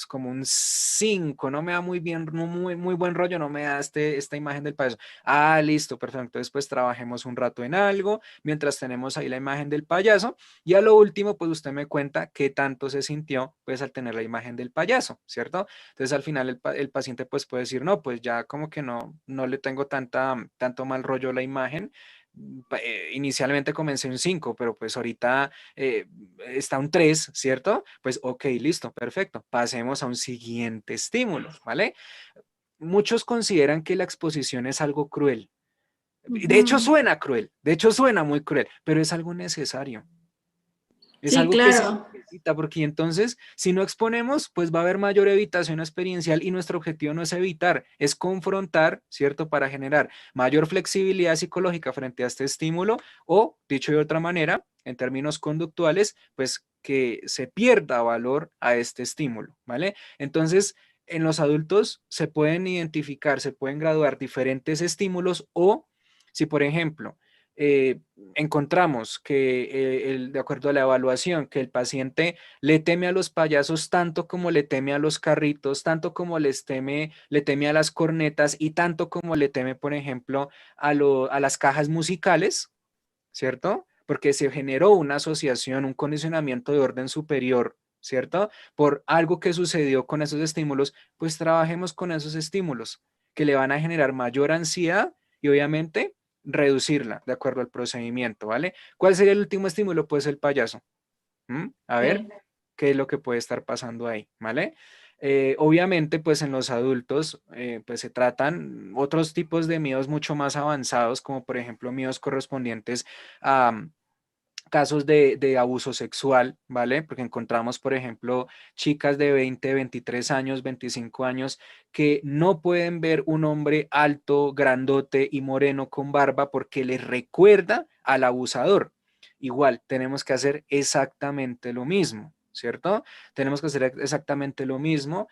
5, no me da muy bien, no muy buen rollo, no me da esta imagen del payaso. Ah, listo, perfecto. Entonces pues trabajemos un rato en algo, mientras tenemos ahí la imagen del payaso y a lo último, pues usted me cuenta qué tanto se sintió, pues al tener la imagen del payaso, ¿cierto? Entonces al final el paciente pues puede decir, no, pues ya como que no le tengo tanto mal rollo a la imagen. Inicialmente comencé un 5 pero pues ahorita está un 3, ¿cierto? Pues ok, listo, perfecto. Pasemos a un siguiente estímulo, ¿vale? Muchos consideran que la exposición es algo cruel. De hecho Ujú. suena cruel, de hecho suena muy cruel, pero es algo necesario. Es Sí, algo que se claro. necesita, porque entonces, si no exponemos, pues va a haber mayor evitación experiencial y nuestro objetivo no es evitar, es confrontar, ¿cierto? Para generar mayor flexibilidad psicológica frente a este estímulo o, dicho de otra manera, en términos conductuales, pues que se pierda valor a este estímulo, ¿vale? Entonces, en los adultos se pueden identificar, se pueden graduar diferentes estímulos o, si por ejemplo, eh, encontramos que, de acuerdo a la evaluación, que el paciente le teme a los payasos tanto como le teme a los carritos, tanto como le teme a las cornetas y tanto como le teme, por ejemplo, a las cajas musicales, ¿cierto? Porque se generó una asociación, un condicionamiento de orden superior, ¿cierto? Por algo que sucedió con esos estímulos, pues trabajemos con esos estímulos que le van a generar mayor ansiedad y obviamente reducirla de acuerdo al procedimiento, ¿vale? ¿Cuál sería el último estímulo? Pues el payaso. A ver, Sí. qué es lo que puede estar pasando ahí, ¿vale? Obviamente, pues en los adultos, pues se tratan otros tipos de miedos mucho más avanzados, como por ejemplo miedos correspondientes a casos de abuso sexual, ¿vale? Porque encontramos, por ejemplo, chicas de 20, 23 años, 25 años que no pueden ver un hombre alto, grandote y moreno con barba porque les recuerda al abusador. Igual, tenemos que hacer exactamente lo mismo. ¿Cierto? Tenemos que hacer exactamente lo mismo,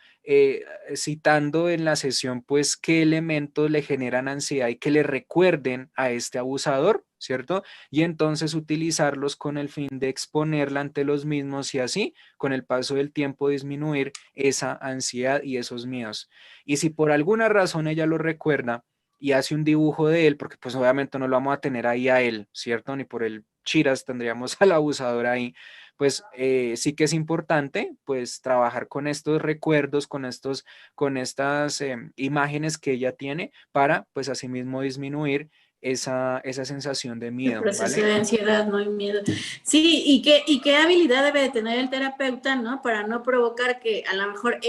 citando en la sesión, pues, qué elementos le generan ansiedad y que le recuerden a este abusador, ¿cierto? Y entonces utilizarlos con el fin de exponerla ante los mismos y así, con el paso del tiempo, disminuir esa ansiedad y esos miedos. Y si por alguna razón ella lo recuerda y hace un dibujo de él, porque pues obviamente no lo vamos a tener ahí a él, ¿cierto? Ni por el chiras tendríamos al abusador ahí, pues sí que es importante pues trabajar con estos recuerdos, con estas imágenes que ella tiene para pues asimismo disminuir esa sensación de El miedo, proceso ¿vale? de ansiedad, no hay miedo. Sí, y qué habilidad debe de tener el terapeuta, ¿no? Para no provocar que a lo mejor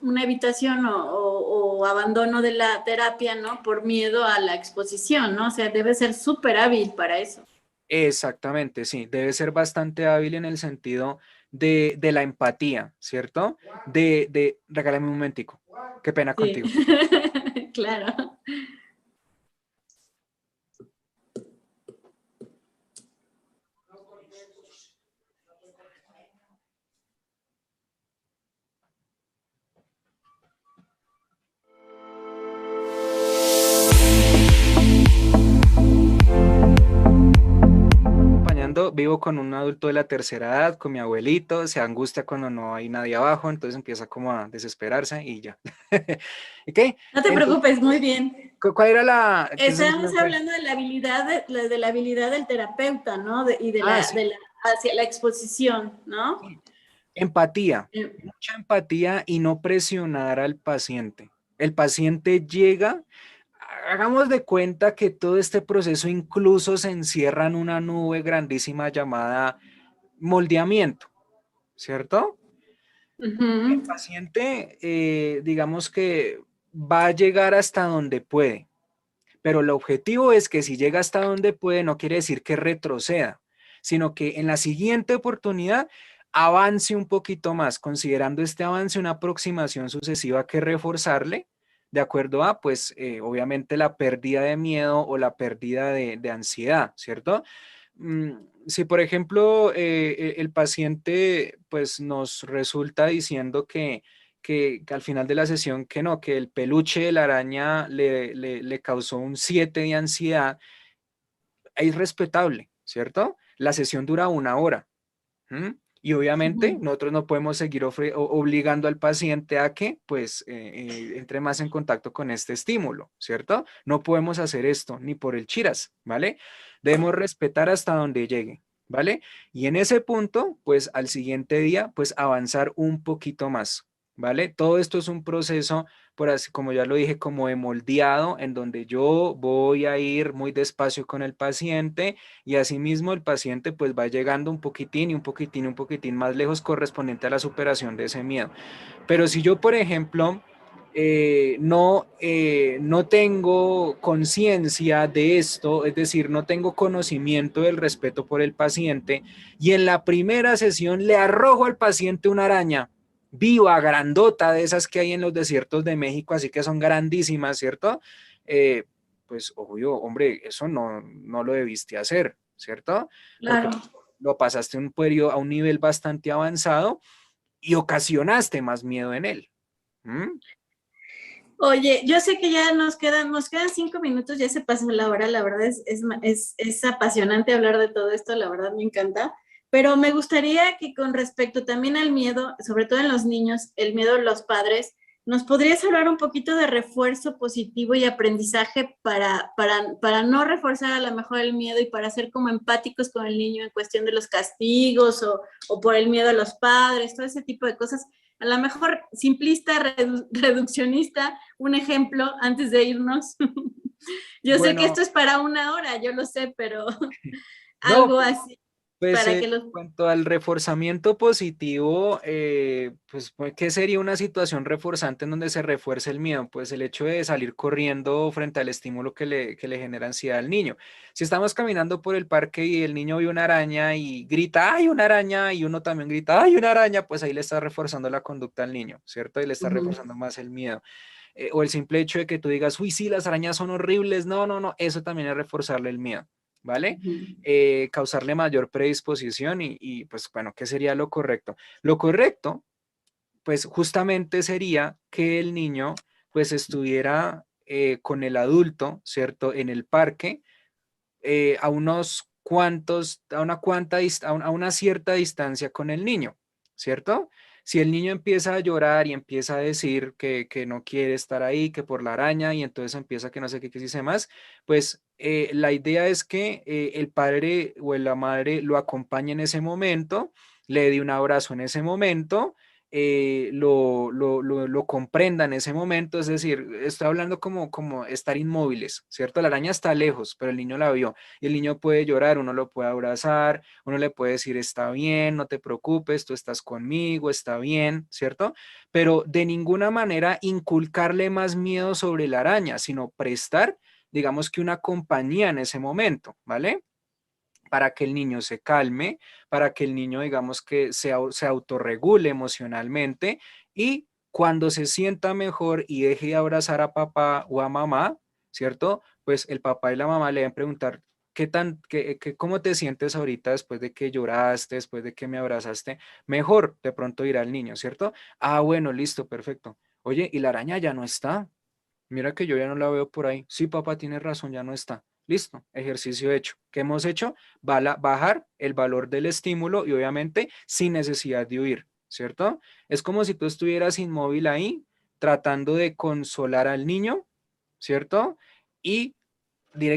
una evitación o abandono de la terapia, ¿no? Por miedo a la exposición, ¿no? O sea, debe ser súper hábil para eso. Exactamente, sí, debe ser bastante hábil en el sentido de la empatía, ¿cierto? Regálame un momentico, qué pena Sí, contigo. claro. vivo con un adulto de la tercera edad, con mi abuelito, se angustia cuando no hay nadie abajo, entonces empieza como a desesperarse y ya. ¿Ok? No te Entonces, preocupes, muy bien. ¿cuál era la que se me Estamos fue? hablando de la habilidad, de la habilidad del terapeuta, ¿no? Y Ah, sí. hacia la exposición, ¿no? Sí. Empatía, Eh, mucha empatía y no presionar al paciente. El paciente llega, hagamos de cuenta que todo este proceso incluso se encierra en una nube grandísima llamada moldeamiento, ¿cierto? El ujú. paciente, digamos que va a llegar hasta donde puede, pero el objetivo es que si llega hasta donde puede, no quiere decir que retroceda, sino que en la siguiente oportunidad avance un poquito más, considerando este avance una aproximación sucesiva que reforzarle, de acuerdo a, pues, obviamente la pérdida de miedo o la pérdida de ansiedad, ¿cierto? Si por ejemplo el paciente pues nos resulta diciendo que al final de la sesión que no, que el peluche de la araña le causó un 7 de ansiedad, es respetable, ¿cierto? La sesión dura una hora. ¿Mm? Y obviamente Ujú. nosotros no podemos seguir obligando al paciente a que pues entre más en contacto con este estímulo, ¿cierto? No podemos hacer esto ni por el chiras, ¿vale? Debemos respetar hasta donde llegue, ¿vale? Y en ese punto, pues al siguiente día, pues avanzar un poquito más, ¿vale? Todo esto es un proceso, por así, como ya lo dije, como de moldeado, en donde yo voy a ir muy despacio con el paciente y asimismo el paciente pues va llegando un poquitín y un poquitín y un poquitín más lejos correspondiente a la superación de ese miedo. Pero si yo, por ejemplo, no tengo conciencia de esto, es decir, no tengo conocimiento del respeto por el paciente y en la primera sesión le arrojo al paciente una araña viva, grandota, de esas que hay en los desiertos de México, así que son grandísimas, ¿cierto? Eh, pues obvio, hombre, eso no lo debiste hacer, ¿cierto? Porque Claro. lo pasaste un periodo a un nivel bastante avanzado y ocasionaste más miedo en él. ¿Mm? Oye, yo sé que ya nos quedan 5 minutos, ya se pasó la hora, la verdad es apasionante hablar de todo esto, la verdad me encanta, pero me gustaría que con respecto también al miedo, sobre todo en los niños, el miedo de los padres, ¿nos podrías hablar un poquito de refuerzo positivo y aprendizaje para no reforzar a lo mejor el miedo y para ser como empáticos con el niño en cuestión de los castigos o por el miedo a los padres, todo ese tipo de cosas? A lo mejor simplista, reduccionista, un ejemplo antes de irnos. Yo sé que esto Bueno, es para una hora, yo lo sé, pero no, algo así pues para que en los... cuanto al reforzamiento positivo, pues, ¿qué sería una situación reforzante en donde se refuerce el miedo? Pues el hecho de salir corriendo frente al estímulo que le genera ansiedad al niño. Si estamos caminando por el parque y el niño ve una araña y grita, ¡ay, una araña! Y uno también grita, ¡ay, una araña! Pues ahí le está reforzando la conducta al niño, ¿cierto? Y le está Ujú. reforzando más el miedo. O el simple hecho de que tú digas, uy, sí, las arañas son horribles. No, no, no, eso también es reforzarle el miedo, ¿vale? Ujú. Causarle mayor predisposición y, pues bueno, ¿qué sería lo correcto? Lo correcto, pues justamente sería que el niño pues estuviera con el adulto, ¿cierto? En el parque a unos cuantos, a una a una cierta distancia con el niño, ¿cierto? Si el niño empieza a llorar y empieza a decir que no quiere estar ahí, que por la araña, y entonces empieza que no sé qué, qué dice más, pues la idea es que el padre o la madre lo acompañe en ese momento, le dé un abrazo en ese momento, lo comprenda en ese momento, es decir, estoy hablando como estar inmóviles, ¿cierto? La araña está lejos, pero el niño la vio y el niño puede llorar, uno lo puede abrazar, uno le puede decir, está bien, no te preocupes, tú estás conmigo, está bien, ¿cierto? Pero de ninguna manera inculcarle más miedo sobre la araña, sino prestar, digamos que una compañía en ese momento, ¿vale? Para que el niño se calme, para que el niño, digamos que se autorregule emocionalmente y cuando se sienta mejor y deje de abrazar a papá o a mamá, ¿cierto? Pues el papá y la mamá le deben preguntar, ¿cómo te sientes ahorita después de que lloraste, después de que me abrazaste? Mejor, de pronto dirá el niño, ¿cierto? Ah, bueno, listo, perfecto. Oye, ¿y la araña ya no está? Mira que yo ya no la veo por ahí. Sí, papá, tienes razón, ya no está. Listo, ejercicio hecho. ¿Qué hemos hecho? Bajar el valor del estímulo y obviamente sin necesidad de huir, ¿cierto? Es como si tú estuvieras inmóvil ahí tratando de consolar al niño, ¿cierto? Y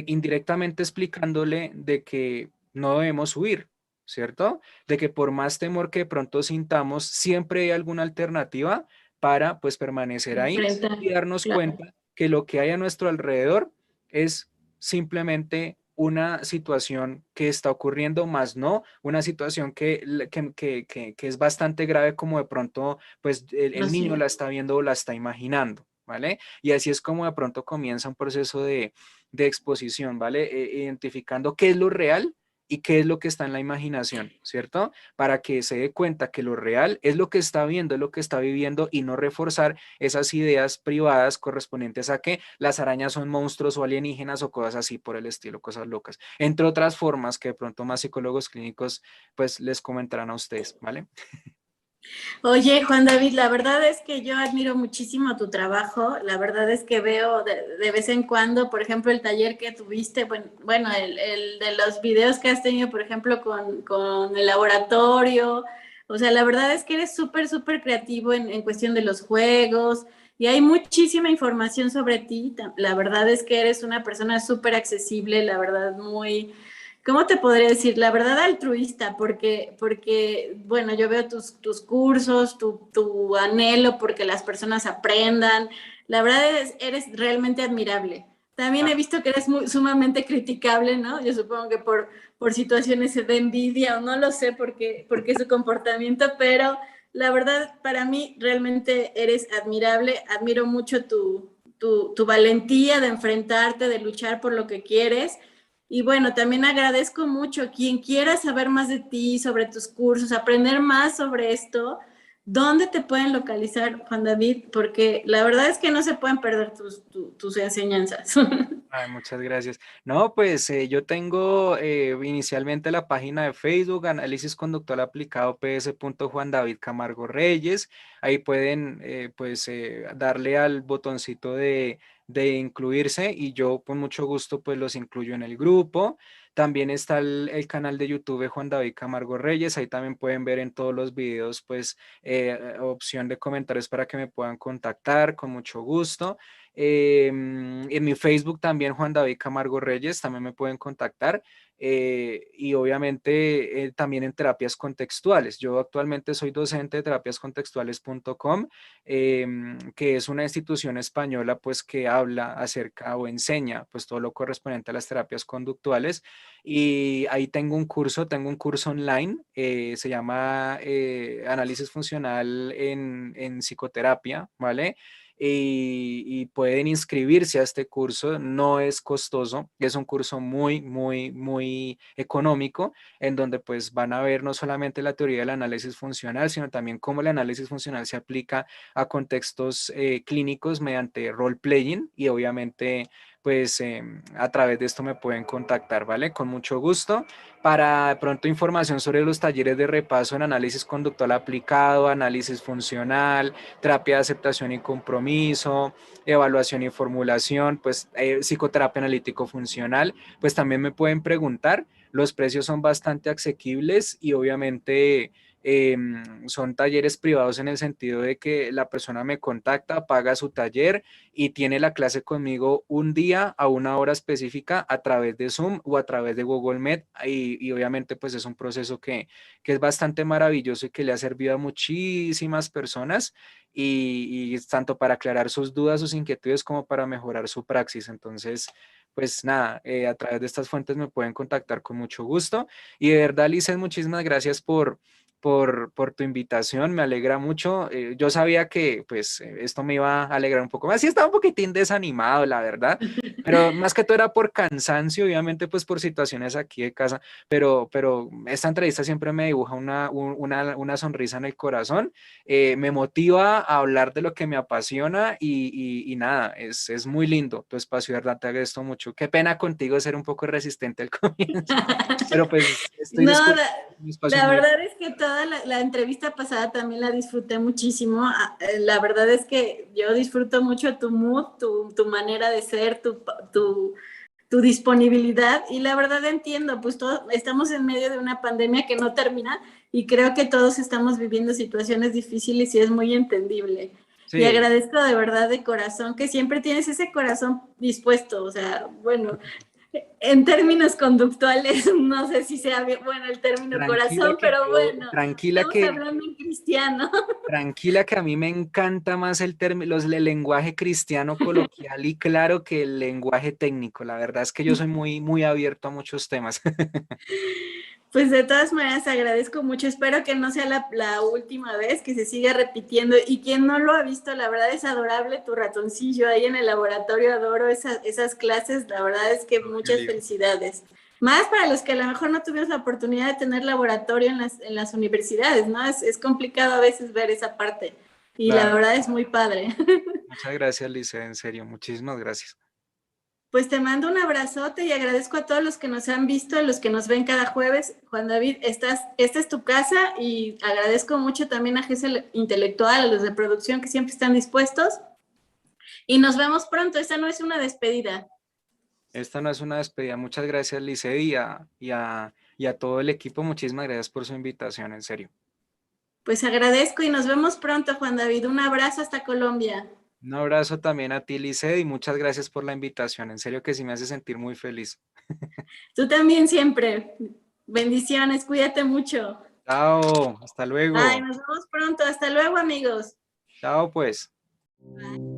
indirectamente explicándole de que no debemos huir, ¿cierto? De que por más temor que de pronto sintamos, siempre hay alguna alternativa para pues permanecer ahí Enfrentar, y darnos claro. cuenta que lo que hay a nuestro alrededor es simplemente una situación que está ocurriendo, más no una situación que es bastante grave como de pronto pues No el niño sé. la está viendo o la está imaginando, ¿vale? Y así es como de pronto comienza un proceso de exposición, ¿vale? Identificando qué es lo real y qué es lo que está en la imaginación, ¿cierto? Para que se dé cuenta que lo real es lo que está viendo, es lo que está viviendo y no reforzar esas ideas privadas correspondientes a que las arañas son monstruos o alienígenas o cosas así por el estilo, cosas locas. Entre otras formas que de pronto más psicólogos clínicos pues les comentarán a ustedes, ¿vale? Oye, Juan David, la verdad es que yo admiro muchísimo tu trabajo. La verdad es que veo de vez en cuando, por ejemplo, el taller que tuviste, bueno, el de los videos que has tenido, por ejemplo, con el laboratorio. O sea, la verdad es que eres súper, súper creativo en cuestión de los juegos y hay muchísima información sobre ti. La verdad es que eres una persona súper accesible, la verdad, muy ¿cómo te podría decir? La verdad altruista, porque bueno, yo veo tus cursos, tu anhelo porque las personas aprendan. La verdad eres realmente admirable. También he Ah, visto que eres muy, sumamente criticable, ¿no? Yo supongo que por situaciones de envidia o no lo sé por qué su comportamiento, pero la verdad para mí realmente eres admirable. Admiro mucho tu valentía de enfrentarte, de luchar por lo que quieres y bueno, también agradezco mucho quien quiera saber más de ti, sobre tus cursos, aprender más sobre esto. ¿Dónde te pueden localizar, Juan David? Porque la verdad es que no se pueden perder tus enseñanzas. ay, muchas gracias. No, pues yo tengo inicialmente la página de Facebook, Análisis Conductual Aplicado PS. Juan David Camargo Reyes. Ahí pueden pues darle al botoncito de incluirse y yo con mucho gusto pues los incluyo en el grupo. También está el canal de YouTube de Juan David Camargo Reyes. Ahí también pueden ver en todos los videos pues opción de comentarios para que me puedan contactar con mucho gusto. En mi Facebook también Juan David Camargo Reyes, también me pueden contactar. Y obviamente también en terapias contextuales. Yo actualmente soy docente de terapiascontextuales.com, que es una institución española pues que habla acerca o enseña pues todo lo correspondiente a las terapias conductuales. Y ahí tengo un curso online, se llama Análisis Funcional en Psicoterapia, ¿vale? Y pueden inscribirse a este curso. No es costoso, es un curso muy, muy, muy económico, en donde pues van a ver no solamente la teoría del análisis funcional, sino también cómo el análisis funcional se aplica a contextos clínicos mediante role-playing y obviamente pues a través de esto me pueden contactar, ¿vale? Con mucho gusto. Para de pronto información sobre los talleres de repaso en análisis conductual aplicado, análisis funcional, terapia de aceptación y compromiso, evaluación y formulación, pues psicoterapia analítico funcional, pues también me pueden preguntar. Los precios son bastante asequibles y obviamente eh, son talleres privados en el sentido de que la persona me contacta, paga su taller y tiene la clase conmigo un día a una hora específica a través de Zoom o a través de Google Meet y obviamente pues es un proceso que es bastante maravilloso y que le ha servido a muchísimas personas y tanto para aclarar sus dudas, sus inquietudes, como para mejorar su praxis. Entonces, pues nada, a través de estas fuentes me pueden contactar con mucho gusto. Y de verdad, Lices, muchísimas gracias por tu invitación, me alegra mucho. Yo sabía que pues esto me iba a alegrar un poco más. Sí, estaba un poquitín desanimado, la verdad, pero más que todo era por cansancio, obviamente pues por situaciones aquí de casa, pero esta entrevista siempre me dibuja una sonrisa en el corazón, me motiva a hablar de lo que me apasiona y nada, es muy lindo tu espacio, de verdad, te agradezco mucho. Qué pena contigo ser un poco resistente al comienzo, pero pues estoy No, dispuesto. Un espacio la muy verdad es que toda la entrevista pasada también la disfruté muchísimo. La verdad es que yo disfruto mucho tu mood, tu manera de ser, tu tu disponibilidad, y la verdad entiendo, pues todos estamos en medio de una pandemia que no termina y creo que todos estamos viviendo situaciones difíciles y es muy entendible. Y Sí, agradezco de verdad de corazón que siempre tienes ese corazón dispuesto, o sea, bueno, en términos conductuales, no sé si sea bien, bueno el término tranquila corazón, que pero yo, bueno, tranquila estamos que, hablando en cristiano. tranquila que a mí me encanta más el término, el lenguaje cristiano coloquial y claro que el lenguaje técnico. La verdad es que yo soy muy, muy abierto a muchos temas. Pues de todas maneras agradezco mucho, espero que no sea la última vez, que se siga repitiendo, y quien no lo ha visto, la verdad es adorable tu ratoncillo ahí en el laboratorio, adoro esas clases, la verdad es que Oh, qué muchas lindo. felicidades. Más para los que a lo mejor no tuvimos la oportunidad de tener laboratorio en las universidades, ¿no? Es complicado a veces ver esa parte y la Claro, verdad es muy padre. muchas gracias, Lice, en serio, muchísimas gracias. Pues te mando un abrazote y agradezco a todos los que nos han visto, a los que nos ven cada jueves. Juan David, esta es tu casa, y agradezco mucho también a GESEL Intelectual, a los de producción que siempre están dispuestos. Y nos vemos pronto, esta no es una despedida. Esta no es una despedida. Muchas gracias, Lice, y a todo el equipo. Muchísimas gracias por su invitación, en serio. Pues agradezco y nos vemos pronto, Juan David. Un abrazo hasta Colombia. Un abrazo también a ti, Lice, y muchas gracias por la invitación. En serio que sí me hace sentir muy feliz. Tú también siempre. Bendiciones, cuídate mucho. Chao, hasta Ay, luego. nos vemos pronto. Hasta luego, amigos. Chao, pues. Bye.